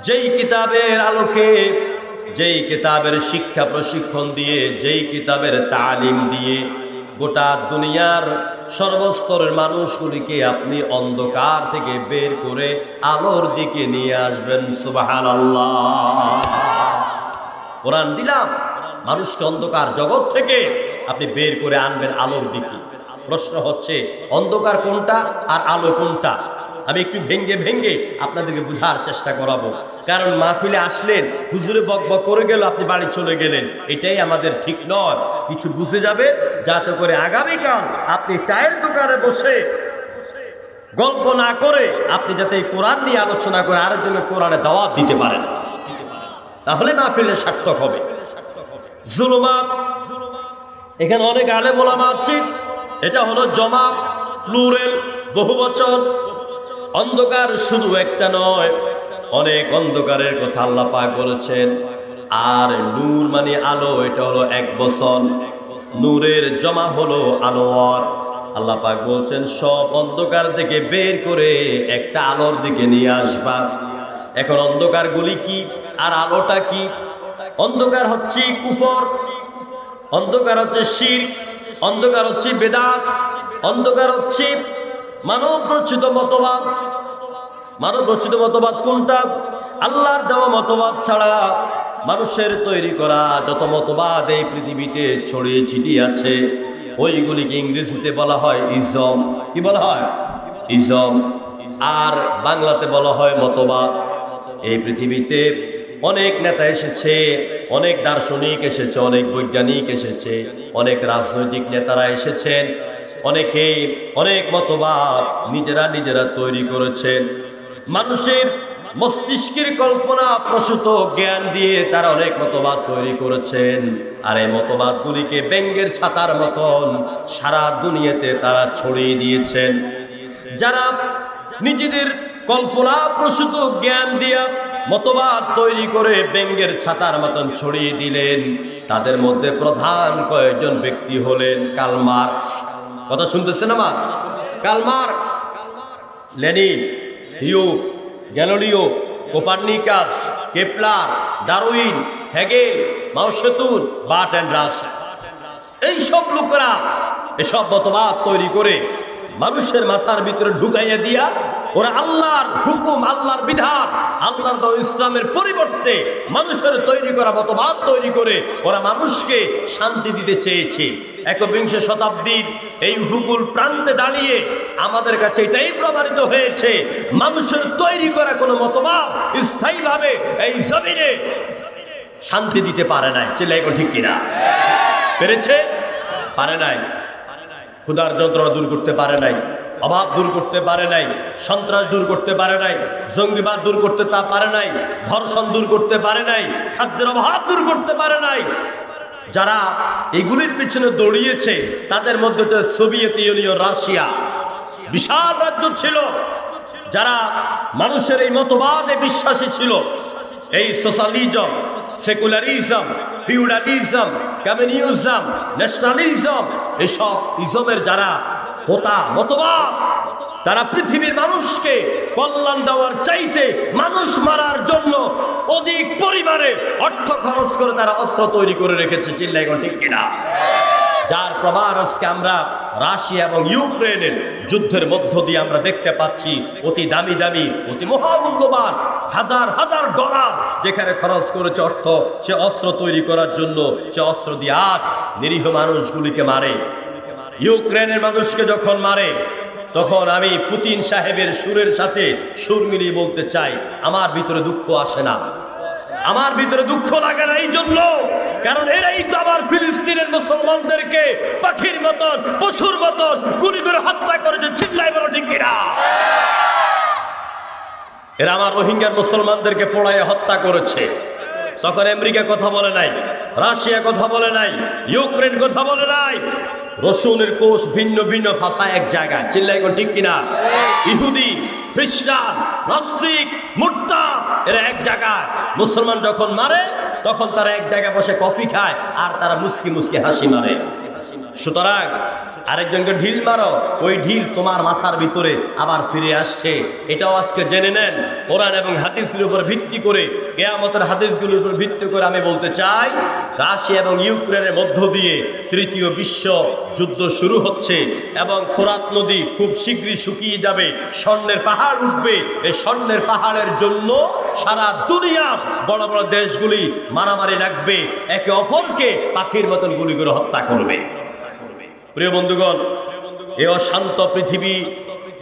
যেই কিতাবের আলোকে, যেই কিতাবের শিক্ষা প্রশিক্ষণ দিয়ে, যেই কিতাবের তালিম দিয়ে গোটা দুনিয়ার সর্বস্তরের মানুষগুলিকে আপনি অন্ধকার থেকে বের করে আলোর দিকে নিয়ে আসবেন। সুবহানাল্লাহ। কোরআন দিলাম, মানুষকে অন্ধকার জগৎ থেকে আপনি বের করে আনবেন আলোর দিকে। প্রশ্ন হচ্ছে, অন্ধকার কোনটা আর আলো কোনটা? আমি একটু ভেঙ্গে ভেঙ্গে আপনাদেরকে বুঝার চেষ্টা করাবো, কারণ মাহফিলে আসলেন, হুজুরে বক বক করে গেল, আপনি বাড়ি চলে গেলেন, এটাই আমাদের ঠিক নয়। কিছু বুঝে যাবে, যাতে করে আগামীকাল আপনি চায়ের দোকানে বসে গল্প না করে আপনি যাতে এই কোরআন নিয়ে আলোচনা করে আরেকজনের কোরআনে দাওয়াত দিতে পারেন, তাহলে মাহফিলে সার্থক হবে। জুলুমাত, এখানে অনেক আলেম ওলামা আছে, এটা হলো জমা, প্লুরাল, বহুবচন। অন্ধকার শুধু একটা নয়, অনেক অন্ধকারের কথা আল্লাহ পাক বলেছেন। আর নূর মানে আলো, এটা হলো এক বচন। নূরের জমা হলো আনোয়ার। আল্লাহ পাক বলছেন, সব অন্ধকার থেকে বের করে একটা আলোর দিকে নিয়ে আসবা। এখন অন্ধকারগুলি কি আর আলোটা কি? অন্ধকার হচ্ছে কুফর, অন্ধকার হচ্ছে শিরক, অন্ধকার হচ্ছে বেদাত, অন্ধকার হচ্ছে মানব রচিত মতবাদ। মানব রচিত মতবাদ কোনটা? আল্লাহর দেওয়া মতবাদ ছাড়া মানুষের তৈরি করা যত মতবাদ এই পৃথিবীতে ছড়িয়ে ছিটিয়ে আছে, ওইগুলিকে ইংরেজিতে বলা হয় ইজম। কি বলা হয়? ইজম। আর বাংলাতে বলা হয় মতবাদ। এই পৃথিবীতে অনেক নেতা এসেছে, অনেক দার্শনিক এসেছে, অনেক বৈজ্ঞানিক এসেছে, অনেক রাজনৈতিক নেতারা এসেছেন, অনেকেই অনেক মতবাদ নিজেরা তৈরি করেছেন। মানুষের মস্তিষ্কের কল্পনা প্রসূত জ্ঞান দিয়ে তারা অনেক মতবাদ তৈরি করেছেন। আর এই মতবাদগুলিকে ব্যঙ্গের ছাতার মতন সারা দুনিয়াতে তারা ছড়িয়ে দিয়েছেন। যারা নিজেদের কল্পনা প্রসূত জ্ঞান দিয়া মতবাদ তৈরি করে ব্যঙ্গের ছাতার মতন ছড়িয়ে দিলেন, তাদের মধ্যে প্রধান কয়েকজন ব্যক্তি হলেন কার্ল মার্কস। কথা শুনতেছেন আমার? কার্ল মার্কস, লেনিন, হিউগ, Galileo, Copernicus, Kepler, Darwin, Hegel, Mao Tsetung, bird and Rasel, এইসব লোকেরা এসব মতবাদ তৈরি করে মানুষের মাথার ভিতরে ঢুকাইয়া দিয়া ওরা আল্লাহর হুকুম, আল্লাহর বিধান, আল্লাহর দেওয়া ইসলামের পরিবর্তে মানুষের তৈরি করা মতবাদ তৈরি করে ওরা মানুষকে শান্তি দিতে চেয়েছে। একবিংশ শতাব্দীর এই উপকূল প্রান্তে দাঁড়িয়ে আমাদের কাছে এটাই প্রমাণিত হয়েছে, মানুষের তৈরি করা কোনো মতবাদ স্থায়ীভাবে এই জমিনে শান্তি দিতে পারে না। চিল্লাইগো ঠিক কিনা? পেরেছে? পারে নাই, ক্ষুধার যন্ত্রণা দূর করতে পারে নাই, অভাব দূর করতে পারে নাই, সন্ত্রাস দূর করতে পারে নাই, জঙ্গিবাদ দূর করতে তা পারে নাই, ধর্ষণ দূর করতে পারে নাই, খাদ্যের অভাব দূর করতে পারে নাই। যারা এগুলির পিছনে দৌড়িয়েছে তাদের মধ্যে সোভিয়েত ইউনিয়ন, রাশিয়া বিশাল রাজ্য ছিল। যারা মানুষের এই মতবাদে বিশ্বাসী ছিল, এই socialism, secularism, feudalism, communism, nationalism, এসব ইজমের যারা হোতা মতবাদ, তারা পৃথিবীর মানুষকে কল্যাণ দেওয়ার চাইতে মানুষ মারার জন্য অধিক পরিমাণে অর্থ খরচ করে তারা অস্ত্র তৈরি করে রেখেছে। চিল্লাই কোন ঠিক কিনা? যার প্রমাণ আজকে আমরা রাশিয়া এবং ইউক্রেনের যুদ্ধের মধ্য দিয়ে আমরা দেখতে পাচ্ছি। অতি দামি দামি, অতি মহামূল্যবান হাজার হাজার ডলার যেখানে খরচ করেছে অর্থ, সে অস্ত্র তৈরি করার জন্য, সে অস্ত্র দিয়ে আজ নিরীহ মানুষগুলিকে মারে। ইউক্রেনের মানুষকে যখন মারে, তখন আমি পুতিন সাহেবের সুরের সাথে সুর মিলিয়ে বলতে চাই, আমার ভিতরে দুঃখ আসে না, আমার ভিতরে দুঃখ লাগে না। এই জন্য কারণ এরাই তো আবার ফিলিস্তিনের মুসলমানদেরকে পাখির মতন, পশুর মতন গুলি করে হত্যা করেছে। চিল্লাই বলো ঠিক কিনা? এরা আমার রোহিঙ্গার মুসলমানদেরকে পোড়ায় হত্যা করেছে। তখন আমেরিকা কথা বলে নাই, রাশিয়া কথা বলে নাই, ইউক্রেন কথা বলে নাই। রসুনের কোষ ভিন্ন ভিন্ন ভাষা এক জায়গায়। চিল্লাই কোন ঠিক কিনা? ইহুদি, খ্রিস্টান, নাস্তিক, মুরতাদ এরা এক জায়গায়। মুসলমান যখন মারে তখন তারা এক জায়গায় বসে কফি খায় আর তারা মুস্কি মুস্কি হাসি মারে। সুতরাং আরেকজনকে ঢিল মারো, ওই ঢিল তোমার মাথার ভিতরে আবার ফিরে আসছে। এটাও আজকে জেনে নেন। কোরআন এবং হাদিসের উপর ভিত্তি করে, কিয়ামতের হাদিসগুলোর উপর ভিত্তি করে আমি বলতে চাই, রাশিয়া এবং ইউক্রেনের মধ্য দিয়ে তৃতীয় বিশ্ব যুদ্ধ শুরু হচ্ছে এবং ফোরাত নদী খুব শীঘ্রই শুকিয়ে যাবে, স্বর্ণের পাহাড় উঠবে। এই স্বর্ণের পাহাড়ের জন্য সারা দুনিয়া বড় বড় দেশগুলি মারামারি লাগবে, একে অপরকে পাখির মতন গুলি করে হত্যা করবে। প্রিয় বন্ধুগণ, এই অশান্ত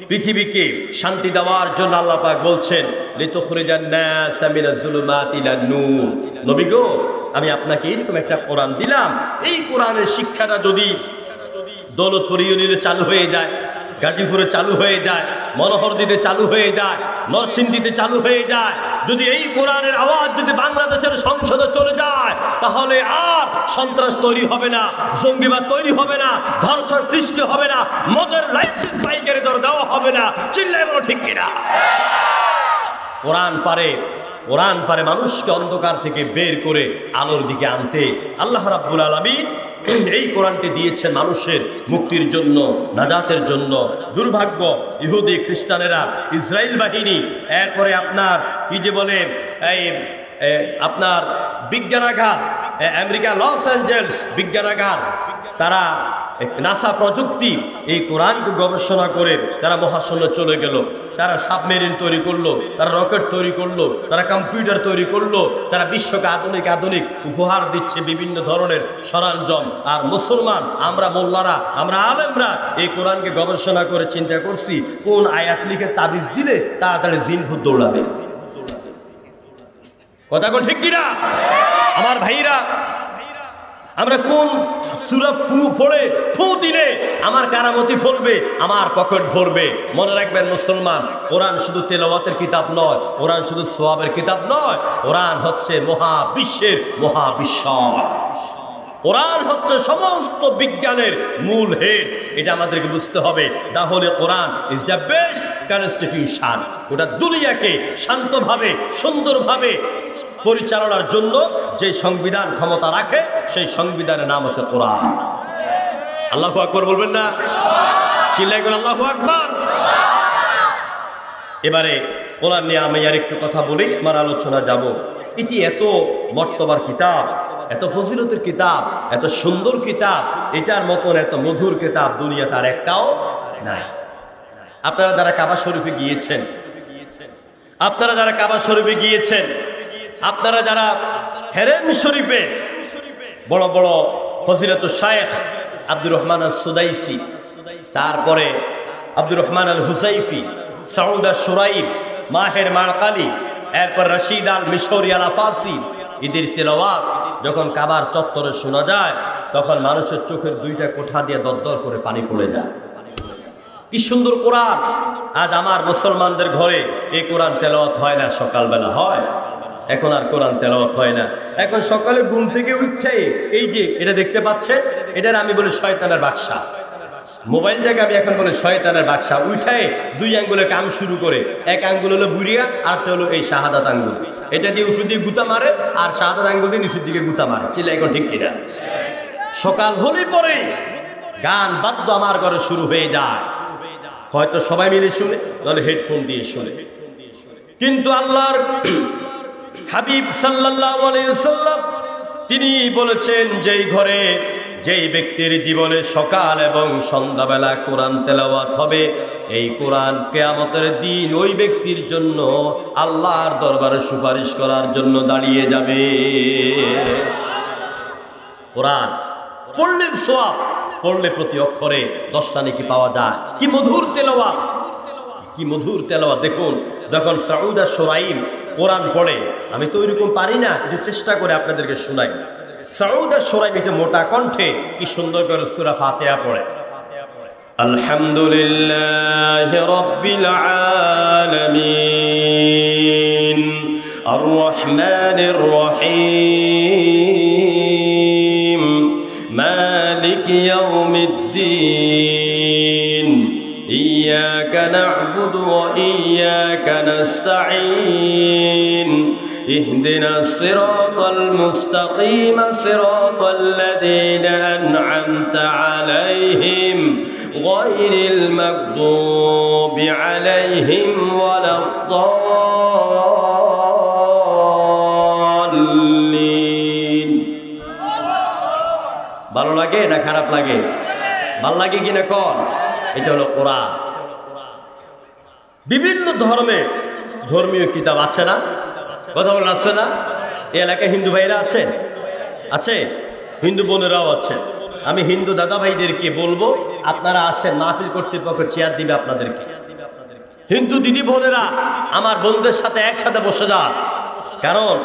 পৃথিবীকে শান্তি দেওয়ার জন্য আল্লাহ পাক বলছেন, লিতুখরিজান নাসা মিনাজ যুলুমাতি ইলান নূর। নবী গো, আমি আপনাকে এরকম একটা কোরআন দিলাম, এই কোরআনের শিক্ষাটা যদি দৌলতপুর ইউনিয়নে চালু হয়ে যায়, গাজীপুরে চালু হয়ে যায়, মনোহরদীতে চালু হয়ে যায়, নরসিংদীতে চালু হয়ে যায়, যদি এই কোরআনের আওয়াজ যদি বাংলাদেশের সংসদে চলে যায়, তাহলে আর সন্ত্রাস তৈরি হবে না, জঙ্গিবাদ তৈরি হবে না, ধর্ষণ সৃষ্টি হবে না, মদের লাইসেন্স পাইকারি দর দেওয়া হবে না। চিল্লাই বলো ঠিক কিনা? কোরআন পারে মানুষকে অন্ধকার থেকে বের করে আলোর দিকে আনতে। আল্লাহ রাব্বুল আলামিন এই কোরআনটি দিয়েছেন মানুষের মুক্তির জন্য, নাজাতের জন্য। দুর্ভাগ্য, ইহুদি খ্রিস্টানেরা, ইসরায়েল বাহিনী, এরপরে আপনার কি যে বলে আপনার বিজ্ঞানাগার, আমেরিকা লস অ্যাঞ্জেলস বিজ্ঞানাগার, তারা নাসা প্রযুক্তি এই কোরআনকে গবেষণা করে তারা মহাশূন্যে চলে গেল। তারা সাবমেরিন তৈরি করলো, তারা রকেট তৈরি করলো, তারা কম্পিউটার তৈরি করলো, তারা বিশ্বকে আধুনিক আধুনিক উপহার দিচ্ছে বিভিন্ন ধরনের সরঞ্জাম। আর মুসলমান, আমরা মোল্লারা, আমরা আলেমরা এই কোরআনকে গবেষণা করে চিন্তা করছি কোন আয়াত লিখে তাবিজ দিলে তাড়াতাড়ি জিন ভূত দৌড়াবে। কথা কোন ঠিক কিনা আমার ভাইরা? আমরা কোন সূরা ফু দিলে আমার কারামতি ফলবে, আমার পকেট ভরবে। মনে রাখবেন মুসলমান, কোরআন শুধু তেলাওয়াতের কিতাব নয়, কোরআন শুধু সওয়াবের কিতাব নয়, কোরআন হচ্ছে মহাবিশ্বের মহাবিস্ময়। কোরআন হচ্ছে সমস্ত বিজ্ঞানের মূল হেড। এটা আমাদেরকে বুঝতে হবে। তাহলে Quran is the best constitution. গোটা দুনিয়াকে শান্তভাবে, সুন্দরভাবে পরিচালনার জন্য যে সংবিধান ক্ষমতা রাখে, সেই সংবিধানের নাম হচ্ছে কোরআন। আল্লাহু আকবার বলবেন না? চিল্লাই করে আল্লাহু আকবার। এবারে কোরআন নিয়ে আমি আর একটু কথা বলি, আমার আলোচনা যাব। এটি এত মর্তবার কিতাব, এত ফজিলতের কিতাব, এত সুন্দর কিতাব, এটার মতন এত মধুর কিতাব দুনিয়া তার একটাও নাই। আপনারা যারা কাবা শরীফে গিয়েছেন, আপনারা যারা কাবা শরীফে গিয়েছেন, আপনারা যারা হেরেম শরীফে বড় বড় ফজিলতুল শাইখ আব্দুর রহমান আল সুদাইসি, তারপরে আব্দুর রহমান আল হুসাইফি, সাউদ আল সুরাইব, মাহের মারকালি, এরপর রশিদ আল মিশরি আল আফাসি, ঈদের তেলাওয়াত যখন কাবার চত্বরে শোনা যায়, তখন মানুষের চোখের দুইটা কোঠা দিয়ে দরদর করে পানি পড়ে যায়। কি সুন্দর কোরআন! আজ আমার মুসলমানদের ঘরে এই কোরআন তেলাওয়াত হয় না, সকালবেলা হয়। এখন আর কোরআন তেলাওয়াত হয় না। এখন সকালে ঘুম থেকে উঠে এই যে এটা দেখতে পাচ্ছেন, এটার আমি বলি শয়তানের বাক্সা। মোবাইল থেকে আমি এখন বলে শয়তানের বাক্সা। উঠায় দুই আঙ্গুলে কাম শুরু করে, এক আঙ্গুল হলো বুড়িয়া, আরটা হলো এই শাহাদাত আঙ্গুল। এটা দিয়ে উপর দিয়ে গুতা মারে, আর শাহাদাত আঙ্গুল দিয়ে নিচের দিকে গুতা মারে। চিল্লা এখন ঠিক কিনা? সকাল হলে পরে গান বাদ্য আমার ঘরে শুরু হয়ে যায়। হয়তো সবাই মিলে শুনে, নাহলে হেডফোন দিয়ে শুনে। কিন্তু আল্লাহর হাবিব সাল্লাল্লাহু আলাইহি ওয়াসাল্লাম তিনি বলেছেন, যেই ঘরে যেই ব্যক্তির জীবনে সকাল এবং সন্ধ্যাবেলা কোরআন তেলাওয়াত হবে, এই কোরআন কিয়ামতের দিন ওই ব্যক্তির জন্য আল্লাহর দরবারে সুপারিশ করার জন্য দাঁড়িয়ে যাবে। কোরআন পড়লে সওয়াব, পড়লে প্রতি অক্ষরে 10টা নেকি পাওয়া যায়। কি মধুর তেলাওয়াত, কি মধুর তেলাওয়াত! দেখুন, যখন সাউদা শুরাইম কোরআন পড়ে, আমি তো ওইরকম পারি না, একটু চেষ্টা করে আপনাদেরকে শোনাই। সাউদা শুরাইম এটা মোটা কণ্ঠে কি সুন্দর করে সূরা ফাতিহা পড়ে। আলহামদুলিল্লাহি রাব্বিল আলামিন আর রহমানির রহিম মালিকি ইয়াউমিদ্দিন ইয়্যাকা না'বুদু ওয়া ইয়্যাকা নাস্তাঈন ইহদিনাস সিরাতাল মুস্তাকিম সিরাতাল লাযীনা আন'আমতা আলাইহিম গায়রিল মাগদুবি আলাইহিম ওয়ালাদ-দাল্লিন। ভালো লাগে না খারাপ লাগে? ভালো লাগে কিনা কর? এটা হলো কোরআন। বিভিন্ন ধর্মীয় কিতাব আছে না? কথা বলেন, আছে না? এই এলাকায় হিন্দু ভাইরা আছেন? আছে, হিন্দু বোনেরাও আছে। আমি হিন্দু দাদা ভাইদেরকে বলবো, আপনারা আসেন, মাহফিল কর্তৃপক্ষ চেয়ার দিবে আপনাদেরকে। হিন্দু দিদি বোনেরা আমার বন্ধুদের সাথে একসাথে বসে যান, কারণ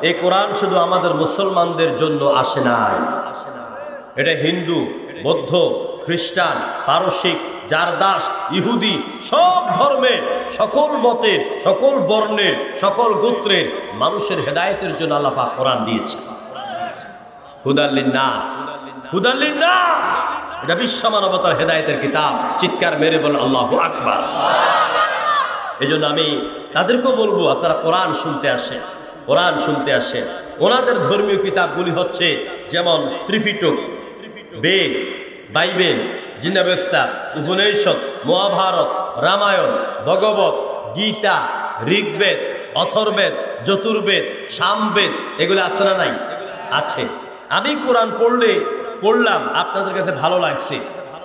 এই কোরআন শুধু আমাদের মুসলমানদের জন্য আসে নাই। এটা হিন্দু, বৌদ্ধ, খ্রিস্টান, পারসিক, জারদাস, ইহুদি, সব ধর্মের, সকল মতের, সকল বর্ণের, সকল গোত্রের মানুষের হেদায়েতের জন্য আল্লাহ পাক কোরআন দিয়েছে। হুদাল লিন্নাস, হুদাল লিন্নাস, এটা বিশ্ব মানবতার হেদায়েতের কিতাব। চিৎকার মেরে বলেন আল্লাহু আকবার। এজন্য আমি তাদেরকেও বলবো, আপনারা কোরআন শুনতে আসেন, কোরআন শুনতে আসেন। ওনাদের ধর্মীয় কিতাবগুলি হচ্ছে যেমন ত্রিপিটক, বেদ, বাইবেল, জিনাবেস্তা, উপনিষদ, মহাভারত, রামায়ণ, ভগবত গীতা, ঋগ্বেদ, অথর্বেদ, যতুর্বেদ, সামবেদ, এগুলো আছে না নাই? আছে। আমি কোরআন পড়লাম, আপনাদের কাছে ভালো লাগছে।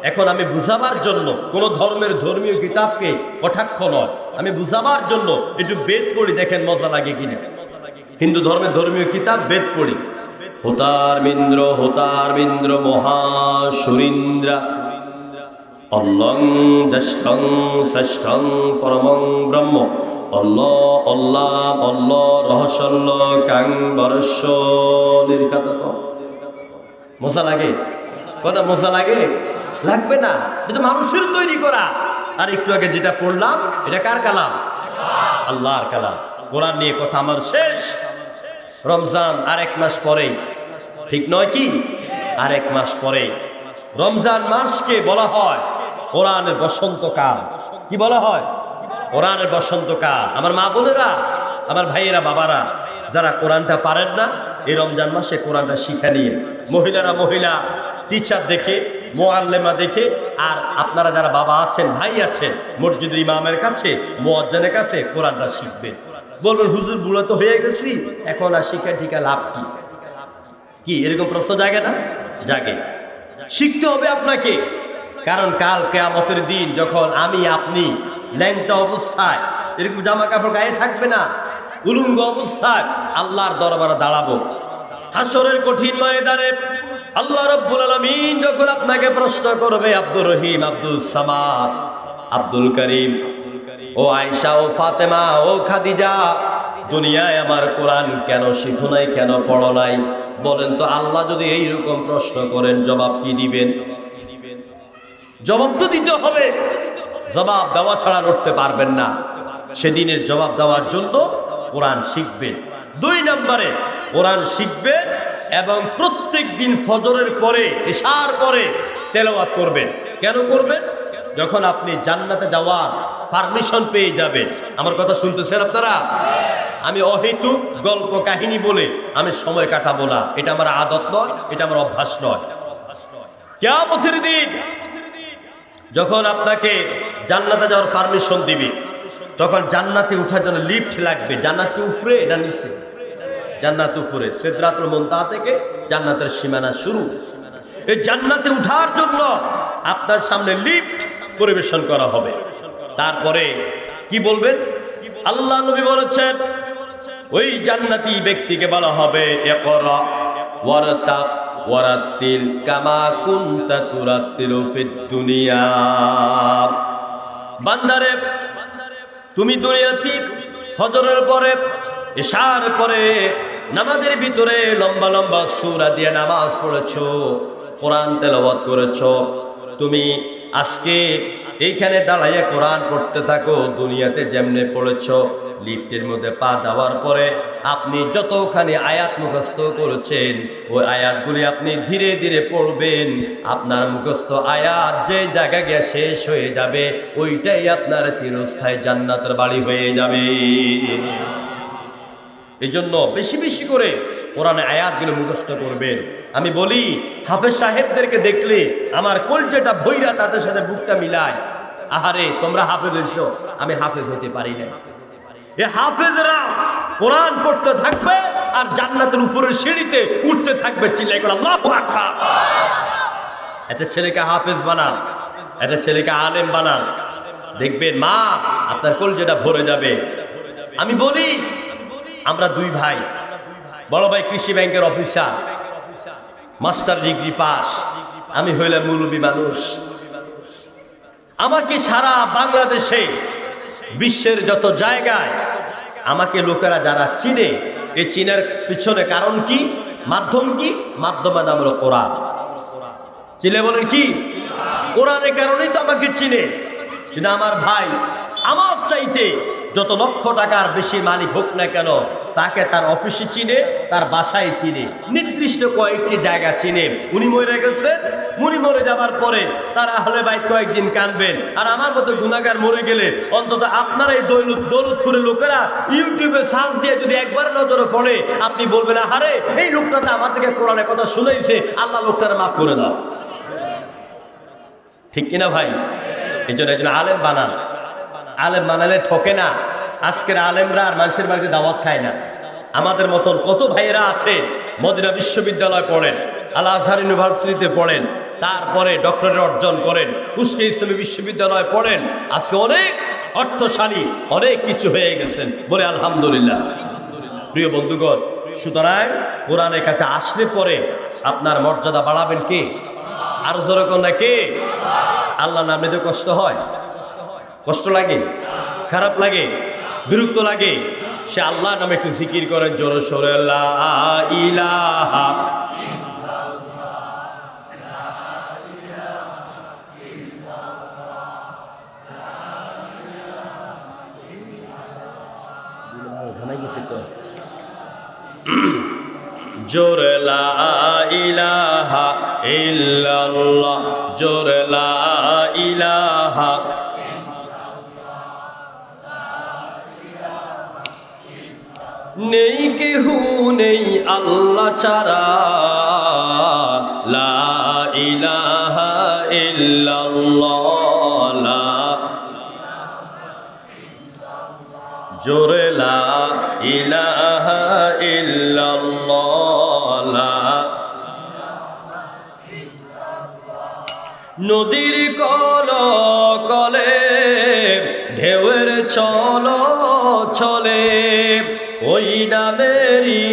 এখন আমি বুঝাবার জন্য কোন ধর্মের ধর্মীয় কিতাবকে কটাক্ষ নয়, আমি বুঝাবার জন্য একটু বেদ পড়ি, দেখেন মজা লাগে কিনা। হিন্দু ধর্মের ধর্মীয় কিতাব বেদ পড়ি। হোতারবিন্দ্র মহাসুরিন্দ্রা অল্লং জ্যেষ্ঠং শ্রেষ্ঠং পরমং ব্রহ্ম অল্লাহ রহস্যল্ল কাং বরস্য নির্ঘাত। মজা লাগে? কথা মজা লাগে? লাগবে না, এটা মানুষের তৈরি করা। আর একটু আগে যেটা পড়লাম, এটা কার কালাম? আল্লাহর কালাম। কোরআন নিয়ে কথা আমার শেষ। রমজান আর 1 মাস পরে, ঠিক নয় কি? আর 1 মাস পরে রমজান মাসকে বলা হয় কোরআনের বসন্তকাল। কি বলা হয়? কোরআনের বসন্তকাল। আমার মা বোনেরা, আমার ভাইয়েরা, বাবারা, যারা কোরআনটা পারেন না, এই রমজান মাসে কোরআনটা শিখা নিয়ে মহিলারা মহিলা টিচার দেখে, মুআল্লিমা দেখে, আর আপনারা যারা বাবা আছেন, ভাই আছেন, মসজিদের ইমামের কাছে, মুয়াজ্জিনের কাছে কোরআনটা শিখবেন। বলবেন হুজুর বুড়ো তো হয়ে গেছি, এখন আর শিখা টিকা লাভ কি? কি এরকম প্রশ্ন জাগে না? জাগে। শিখতে হবে আপনাকে, কারণ কাল কিয়ামতের দিন যখন আমি আপনি ল্যাংটা অবস্থায়, এরকম জামা কাপড় গায়ে থাকবে না, উলঙ্গ অবস্থায় আল্লাহর দরবারে দাঁড়াবো। হাসরের কঠিন ময়দানে আল্লাহ রাব্বুল আলামিন যখন আপনাকে প্রশ্ন করবে, আব্দুর রহিম, আব্দুল সামাদ, আব্দুল করিম, ও আয়েশা, ও ফাতেমা, ও খাদিজা, দুনিয়ায় আমার কোরআন কেন শিখো নাই, কেন পড়ো নাই? বলেন তো আল্লাহ যদি এইরকম প্রশ্ন করেন জবাব কি দিবেন? জবাব তো দিতে হবে, জবাব দেওয়া ছাড়া লড়তে পারবেন না। সেদিনের জবাব দেওয়ার জন্য কোরআন শিখবেন। 2 নম্বরে কোরআন শিখবেন এবং প্রত্যেক দিন ফজরের পরে ইশার পরে তেলাওয়াত করবেন। কেন করবেন? যখন আপনি জান্নাতে যাওয়ার পারমিশন পেয়ে যাবেন। আমার কথা শুনতেছেন আপনারা? আমি অহেতুক গল্প কাহিনী বলে আমি সময় কাটাবো না, এটা আমার আদত নয়, এটা আমার অভ্যাস নয়। কিয়ামতের দিন যখন আপনাকে জান্নাতে যাওয়ার পারমিশন দিবে, তখন জান্নাতে উঠার জন্য লিফট লাগবে। জান্নাতে উপরে না নিচে? জান্নাত উপরে, সিদরাতুল মুনতাহা থেকে জান্নাতের সীমানা শুরু। এই জান্নাতে উঠার জন্য আপনার সামনে লিফট পরিবেশন করা হবে। তারপরে কি বলবেন? আল্লাহ নবী বলেছেন ওই জান্নাতি ব্যক্তিকে বলা হবে ইকরা ওয়ারতাক ওয়ারাতিল কামা কুনতা তুরাতিলু ফিদ দুনিয়া। বান্দারে, তুমি দুনিয়াতে ফজরের পরে ইশার পরে নামাজের ভিতরে লম্বা লম্বা সূরা দিয়ে নামাজ পড়েছো, কোরআন তেলাওয়াত করেছো। তুমি আজকে এইখানে দাঁড়াইয়া কোরআন পড়তে থাকো, দুনিয়াতে যেমনে পড়েছো। লিফটের মধ্যে পা দেওয়ার পরে আপনি যতখানি আয়াত মুখস্থ করেছেন ওই আয়াতগুলি আপনি ধীরে ধীরে পড়বেন। আপনার মুখস্থ আয়াত যে জায়গায় গিয়ে শেষ হয়ে যাবে ওইটাই আপনার চিরস্থায়ী জান্নাতের বাড়ি হয়ে যাবে। এই জন্য বেশি বেশি করে কোরআনের আয়াতগুলো মুখস্থ করবেন। আমি বলি হাফেজ সাহেবদেরকে দেখলে আমার কলজেটা ভইরা তাদের সাথে বুকটা মিলায়। আহারে তোমরা হাফেজ হইছো, আমি হাফেজ হতে পারি না। এ হাফেজরা কোরআন পড়তে থাকবে আর জান্নাতের উপরের সিঁড়িতে উঠতে থাকবে, চিল্লাই করে আল্লাহু আকবার। এটা ছেলেকে হাফেজ বানান, এটা ছেলেকে আলেম বানান, দেখবেন মা আপনার কলজেটা ভরে যাবে। আমি বলি আমরা 2 ভাই, বড় ভাই কৃষি ব্যাংকের অফিসার, মাস্টার ডিগ্রি পাস, আমি হইলাম মুরব্বী মানুষ। আমাকে সারা বাংলাদেশে বিশ্বের যত জায়গায় আমাকে লোকেরা যারা চিনে, এই চিনার পিছনে কারণ কি, মাধ্যম কি? মাধ্যমের নাম হলো কোরআন। চিনে বলেন কি? কোরআনের কারণেই তো আমাকে চিনে। কিন্তু আমার ভাই আমার চাইতে যত লক্ষ টাকার বেশি মালিক হোক না কেন, তাকে তার অফিসে চিনে, তার বাসায় চিনে, নির্দিষ্ট কয়েকটি জায়গা চিনে। উনি মরে গেছে, উনি মরে যাবার পরে তার আহলে বাইত কয়েকদিন কানবেন। আর আমার মতো গুনাহগার মরে গেলে অন্তত আপনার এই দৌলতপুরের লোকেরা ইউটিউবে সার্চ দিয়ে যদি একবার নজরে পড়ে, আপনি বলবেন আরে এই লোকটা তো আমাদেরকে কোরআনের কথা শুনাইছে, আল্লাহ লোকটার মাফ করে দাও। ঠিক কিনা ভাই? এই জন্য একজন আলেম বানান। আলেম বানালে ঠকে না। আজকের আলেমরা আর মানুষের বাড়িতে দাওয়াত খায় না। আমাদের মতন কত ভাইয়েরা আছে মদিনা বিশ্ববিদ্যালয় পড়েন, আল আজহার ইউনিভার্সিটিতে পড়েন, তারপরে ডক্টরেট অর্জন করেন, কুষ্টিয়া ইসলামী বিশ্ববিদ্যালয় পড়েন, আজকে অনেক অর্থশালী, অনেক কিছু হয়ে গেছেন, বলে আলহামদুলিল্লাহ। প্রিয় বন্ধুগণ, সুতরাং কোরআনের কাছে আসলে পরে আপনার মর্যাদা বাড়াবেন কে? আর জোরে কোন না কে? আল্লাহ নামে তো কষ্ট হয়, কষ্ট লাগে, খারাপ লাগে, বিরক্ত লাগে। সে আল্লাহ নামে একটু জিকির করেন জোরে সোরে, লা ইলাহা জোরে লা ইলাহা ইল্লাল্লাহ, জোরে লা ইলাহা। নেই কেহু নেই আল্লাহ ছাড়া, লা ইলাহা ইল্লাল্লাহ, জোরে লা ইলাহা ইল্লাল্লাহ। নদীর কল কলে ঢেউয়ের চলো চলে, ওই নামেরই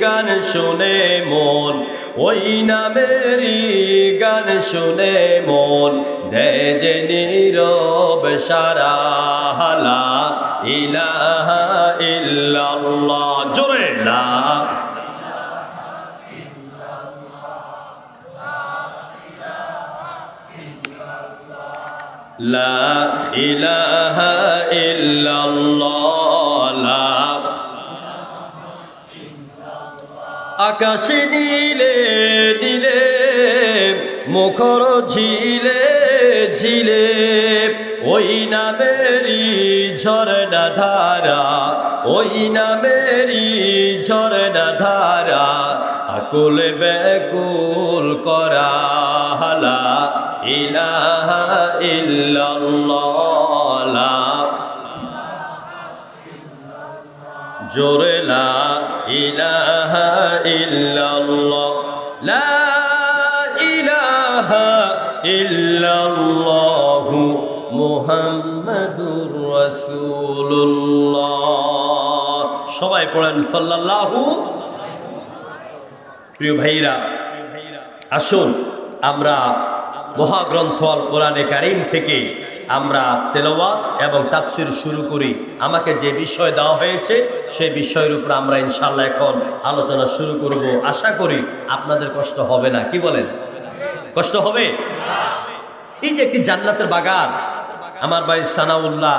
গান শুনে মন, ওই নামেরই গান শুনে মন, দেয় যে নীরব সারা, লা ইলাহা ইল্লাল্লাহ, জোরে লা লা ইলাহা ইল্লাল্লাহ। আকাশে নীলে নীলে মুখর ঝিলে ঝিলে ওই নামেরই ঝরনা ধারা, ওই নামেরই ঝরনা ধারা আকুল ব্যাকুল করা। লা ইলাহা ইল্লাল্লাহ। জোরে লা ইলাহা ইল্লাল্লাহ। লা ইলাহা ইল্লাল্লাহু মুহাম্মাদুর রাসূলুল্লাহ। সবাই পড়েন সাল্লাল্লাহু। প্রিয় ভাইরা, আসুন আমরা মহাগ্রন্থ আল কোরআনে কারীম থেকে আমরা তেলাওয়াত এবং তাফসীর শুরু করি। আমাকে যে বিষয় দেওয়া হয়েছে সেই বিষয়ের উপর আমরা ইনশাআল্লাহ এখন আলোচনা শুরু করব। আশা করি আপনাদের কষ্ট হবে না। কি বলেন? কষ্ট হবে? এই যে একটি জান্নাতের বাগান, আমার ভাই সানাউল্লাহ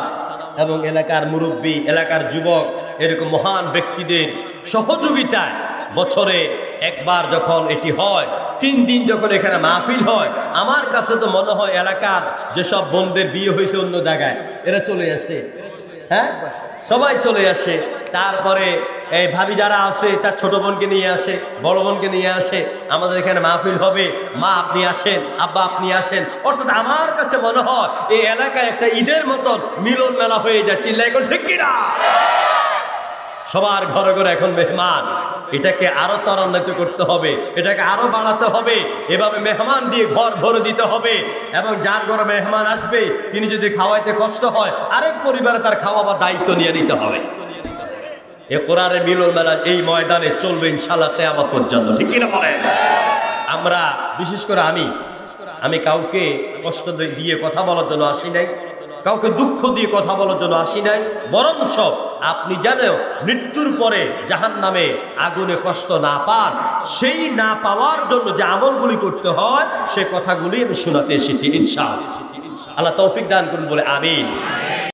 এবং এলাকার মুরব্বী, এলাকার যুবক, এরকম মহান ব্যক্তিদের সহযোগিতায় বছরে একবার যখন এটি হয়, 3 দিন যখন এখানে মাহফিল হয়, আমার কাছে তো মনে হয় এলাকার যেসব বোনদের বিয়ে হয়েছে অন্য জায়গায় এরা চলে আসে। হ্যাঁ, সবাই চলে আসে। তারপরে এই ভাবি যারা আসে তার ছোট বোনকে নিয়ে আসে, বড় বোনকে নিয়ে আসে। আমাদের এখানে মাহফিল হবে, মা আপনি আসেন, আব্বা আপনি আসেন। অর্থাৎ আমার কাছে মনে হয় এই এলাকায় একটা ঈদের মতন মিলন মেলা হয়ে যাচ্ছে। এখন ঠিক কিনা? সবার ঘরে ঘরে এখন মেহমান। এটাকে আরো ত্বরান্বিত করতে হবে, এটাকে আরো বাড়াতে হবে। এভাবে মেহমান দিয়ে ঘর ভরে দিতে হবে। এবং যার ঘরে মেহমান আসবে তিনি যদি খাওয়াইতে কষ্ট হয়, আরেক পরিবারে তার খাওয়াবার দায়িত্ব নিয়ে নিতে হবে। এ কোরআনের মিলন মেলা এই ময়দানে চলবে ইনশাআল্লাহ কিয়ামত পর্যন্ত। ঠিক কিনা বলেন? আমরা বিশেষ করে আমি কাউকে কষ্ট দিয়ে কথা বলার জন্য আসি নাই, কাউকে দুঃখ দিয়ে কথা বলার জন্য আসি নাই। বরঞ্চ আপনি জানেন মৃত্যুর পরে জাহান্নামে আগুনে কষ্ট না পান, সেই না পাওয়ার জন্য যে আমলগুলি করতে হয় সে কথাগুলি আমি শোনাতে এসেছি ইনশাআল্লাহ। আল্লাহ তৌফিক দান করুন বলে আমিন।